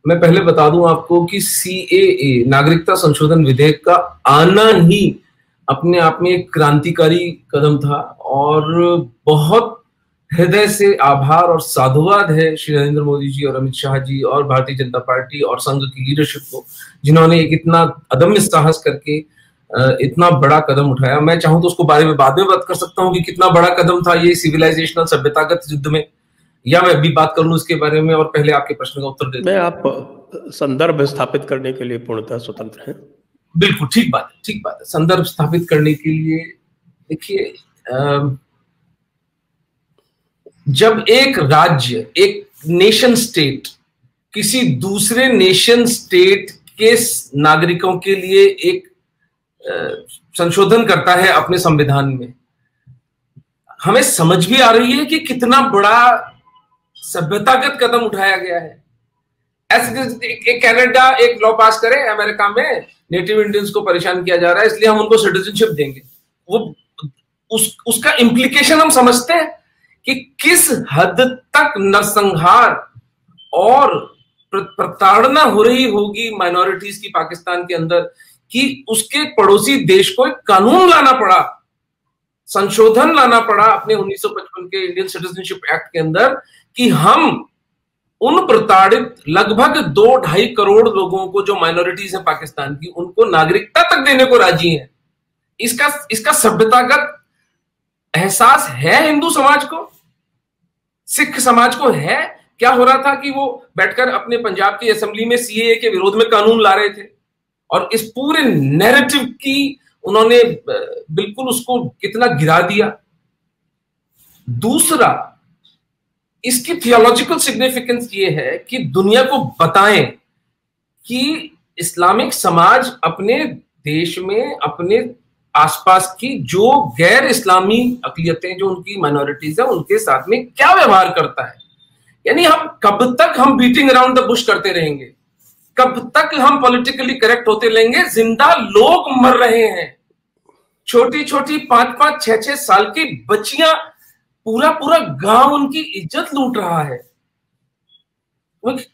मैं पहले बता दूं आपको कि सीएए नागरिकता संशोधन विधेयक का आना ही अपने आप में एक क्रांतिकारी कदम था और बहुत हृदय से आभार और साधुवाद है श्री नरेंद्र मोदी जी और अमित शाह जी और भारतीय जनता पार्टी और संघ की लीडरशिप को, जिन्होंने एक इतना अदम्य साहस करके इतना बड़ा कदम उठाया। मैं चाहूं तो उसको बारे में बाद में बात कर सकता हूं कि कितना बड़ा कदम था ये सिविलाइजेशनल सभ्यतागत युद्ध में, या मैं अभी बात कर लूं इसके बारे में और पहले आपके प्रश्न का उत्तर दे दूं। मैं आप संदर्भ स्थापित करने के लिए पूर्णतः स्वतंत्र हैं। बिल्कुल ठीक बात है, ठीक बात है। संदर्भ स्थापित करने के लिए देखिए, जब एक राज्य, एक नेशन स्टेट किसी दूसरे नेशन स्टेट के नागरिकों के लिए एक संशोधन करता है अपने संविधान में, हमें समझ भी आ रही है कि कितना बड़ा सभ्यतागत कदम उठाया गया है। एक कनाडा एक लॉ पास करे, अमेरिका में नेटिव इंडियंस को परेशान किया जा रहा है इसलिए हम उनको सिटीजनशिप देंगे। वो उसका इंप्लीकेशन हम समझते हैं कि किस हद तक नरसंहार और प्रताड़ना हो रही होगी माइनॉरिटीज की पाकिस्तान के अंदर, कि उसके पड़ोसी देश को एक कानून लाना पड़ा, संशोधन लाना पड़ा अपने 1955 के इंडियन सिटीजनशिप एक्ट के अंदर, कि हम उन प्रताड़ित लगभग 2-2.5 करोड़ लोगों को जो माइनॉरिटीज हैं पाकिस्तान की, उनको नागरिकता तक देने को राजी हैं। इसका सभ्यतागत एहसास है हिंदू समाज को, सिख समाज को है। क्या हो रहा था कि वो बैठकर अपने पंजाब की असेंबली में सीएए के विरोध में कानून ला रहे थे और इस पूरे नैरेटिव की उन्होंने बिल्कुल उसको कितना गिरा दिया। दूसरा, इसकी थियोलॉजिकल सिग्निफिकेंस ये है कि दुनिया को बताएं कि इस्लामिक समाज अपने देश में, अपने आसपास की जो गैर इस्लामी अक़लियतें, जो उनकी माइनॉरिटीज है, उनके साथ में क्या व्यवहार करता है। यानी हम कब तक हम बीटिंग अराउंड द बुश करते रहेंगे, कब तक हम पॉलिटिकली करेक्ट होते रहेंगे। जिंदा लोग मर रहे हैं, छोटी छोटी 5-5, 6-6 साल की बच्चियां, पूरा पूरा गांव उनकी इज्जत लूट रहा है।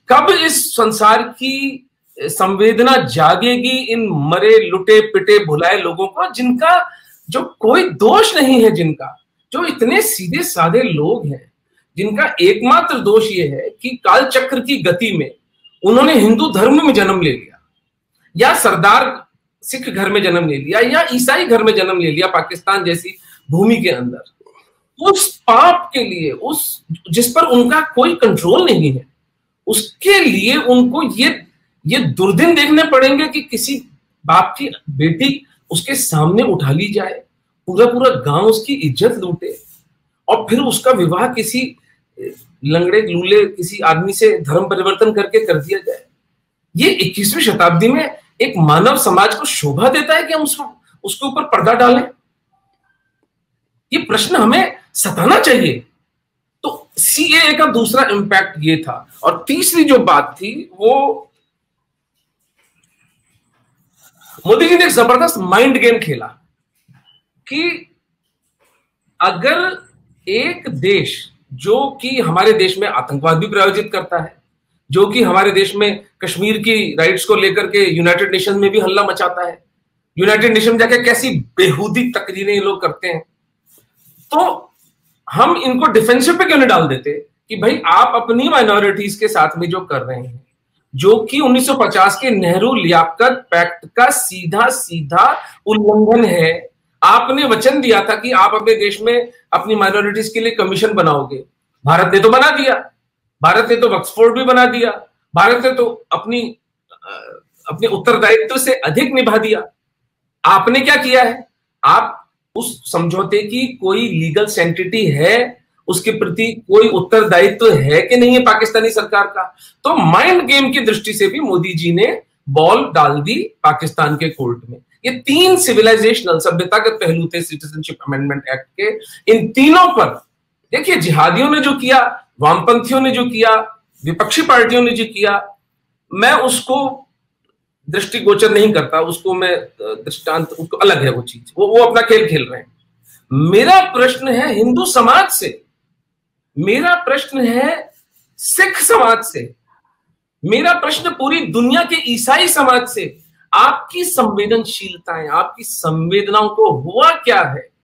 कब इस संसार की संवेदना जागेगी इन मरे लुटे पिटे भुलाए लोगों को, जिनका जो कोई दोष नहीं है, जिनका जो इतने सीधे साधे लोग हैं, जिनका एकमात्र दोष ये है कि काल चक्र की गति में उन्होंने हिंदू धर्म में जन्म ले लिया, या सरदार सिख घर में जन्म ले लिया, या ईसाई घर में जन्म ले लिया पाकिस्तान जैसी भूमि के अंदर। उस पाप के लिए, उस जिस पर उनका कोई कंट्रोल नहीं है, उसके लिए उनको ये दुर्दिन देखने पड़ेंगे कि किसी बाप की बेटी उसके सामने उठा ली जाए, पूरा पूरा गांव उसकी इज्जत लूटे और फिर उसका विवाह किसी लंगड़े लूले किसी आदमी से धर्म परिवर्तन करके कर दिया जाए। ये 21वीं शताब्दी में एक मानव समाज को शोभा देता है कि हम उसके ऊपर पर्दा डालें? ये प्रश्न हमें सताना चाहिए। तो सीएए का दूसरा इंपैक्ट ये था। और तीसरी जो बात थी वो मोदी जी ने एक जबरदस्त माइंड गेम खेला कि अगर एक देश जो कि हमारे देश में आतंकवाद भी प्रायोजित करता है, जो कि हमारे देश में कश्मीर की राइट्स को लेकर के यूनाइटेड नेशन में भी हल्ला मचाता है, यूनाइटेड नेशन में जाके कैसी बेहूदी तकरीरें ये लोग करते हैं, तो हम इनको डिफेंसिव पे क्यों नहीं डाल देते कि भाई आप अपनी माइनॉरिटीज के साथ में जो कर रहे हैं, जो कि 1950 के नेहरू लियाकत पैक्ट का सीधा सीधा उल्लंघन है। आपने वचन दिया था कि आप अपने देश में अपनी माइनॉरिटीज के लिए कमीशन बनाओगे, भारत ने तो बना दिया, भारत ने तो वक्फ बोर्ड भी बना दिया, भारत ने तो अपने उत्तरदायित्व से अधिक निभा दिया। आपने क्या किया है? आप उस समझौते की कोई लीगल सेंटिटी है, उसके प्रति कोई उत्तरदायित्व है कि नहीं है पाकिस्तानी सरकार का? तो माइंड गेम की दृष्टि से भी मोदी जी ने बॉल डाल दी पाकिस्तान के कोर्ट में। ये 3 सिविलाइजेशनल सभ्यतागत पहलू थे सिटीजनशिप अमेंडमेंट एक्ट के। इन तीनों पर देखिए, जिहादियों ने जो किया, वामपंथियों ने जो किया, विपक्षी पार्टियों ने जो किया, मैं उसको दृष्टिगोचर नहीं करता, उसको मैं दृष्टांत, उसको अलग है वो चीज, वो अपना खेल खेल रहे हैं। मेरा प्रश्न है हिंदू समाज से, मेरा प्रश्न है सिख समाज से, मेरा प्रश्न पूरी दुनिया के ईसाई समाज से, आपकी संवेदनशीलताएं, आपकी संवेदनाओं को हुआ क्या है